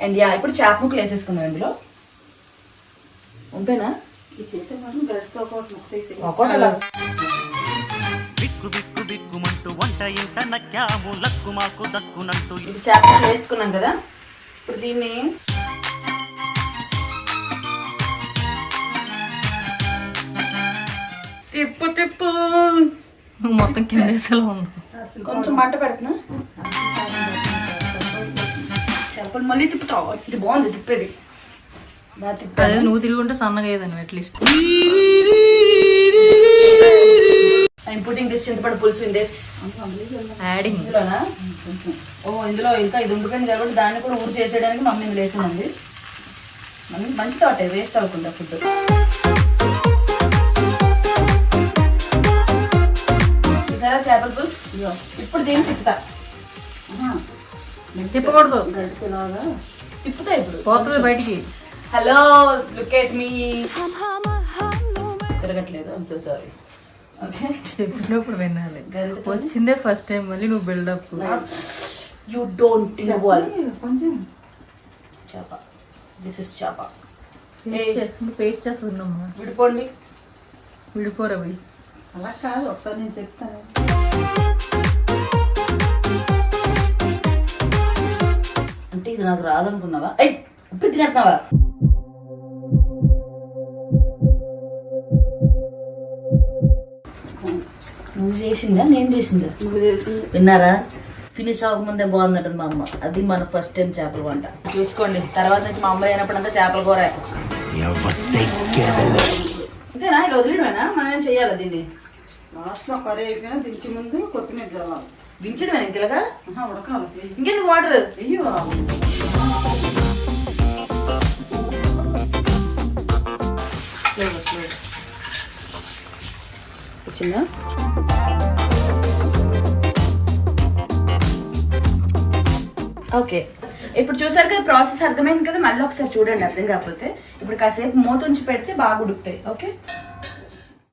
And yeah ఇప్పుడు చేప ముక్కలు వేసేసుకుందాం ఇందులో. ఉంపేనా ఇది చేప ముక్కలు వేసుకున్నాం కదా. ఇప్పుడు దీన్ని తిప్పు తిప్పు మొత్తం కింద వేసేలా ఉన్నావు. కొంచెం మంట పెడుతున్నా. చేపలు మళ్ళీ తిప్పుతావు. ఇది బాగుంది తిప్పేది. బాగా తిప్పా. అదే నువ్వు తిరిగి ఉంటే సన్నగా అయ్యేదాన్ని అట్లీస్ట్. ఐఎమ్ పుట్టింగ్ దిస్ చింతపండు పులుసు ఇన్ దిస్. యాడింగ్ ఇందులోనా? ఓ ఇందులో ఇంకా ఇది ఉండిపోయింది కాబట్టి దాన్ని కూడా ఊరు చేసేయడానికి మమ్మీ ఇందులో వేసిందండి. మమ్మీ మంచి తోటే, వేస్ట్ అవ్వకుండా ఫుడ్. చూసారా చేపల పులుసు. ఇప్పుడు దీన్ని తిప్పుతా. తిప్పకూడదు, తిప్పుతా ఇప్పుడు పోతుంది బయటికి. Hello look at me. తిరగట్లేదు, ఐమ్ సో సారీ. ఓకే చెప్పినప్పుడు వినాలి. వచ్చిందే ఫస్ట్ టైం, మళ్ళీ నువ్వు బిల్డప్. You don't involve. కొంచెం చేప, దిస్ ఇస్ చేప. పేస్ట్ చేస్తున్నామ్మా. విడిపోండి. విడిపోరవి. అలా కాదు, ఒకసారి నేను చెప్తాను. అంటే ఇది నాకు రాదనుకున్నావా? అయ్యి ఉప్పు తినేస్తున్నావా? నువ్వు చేసిందా నేను చేసిందా? నువ్వు చేసి విన్నారా? ఫినిష్ అవ్వకముందే బాగుందంటది మా అమ్మ. అది మన ఫస్ట్ టైం చేపల వంట. చూసుకోండి, తర్వాత నుంచి మా అమ్మ అయినప్పుడంతా చేపల కూర. అంతేనా? ఇలా వదిలేయడమేనా? మనం ఏం చెయ్యాలి దీన్ని? లాస్ట్లో కర్రీ అయిపోయినా దించి ముందు కొత్తిమీర చదవాలి. దించడమేనా ఇంకెలాగా? ఉడకాలి. ఇంకెందుకు వాటర్? అయ్యో వచ్చిందా? ఓకే, ఇప్పుడు చూసారు కదా ప్రాసెస్, అర్థమైంది కదా. మళ్ళీ ఒకసారి చూడండి అర్థం కాకపోతే. ఇప్పుడు కాసేపు మూత ఉంచి పెడితే బాగా ఉడుకుతాయి. ఓకే.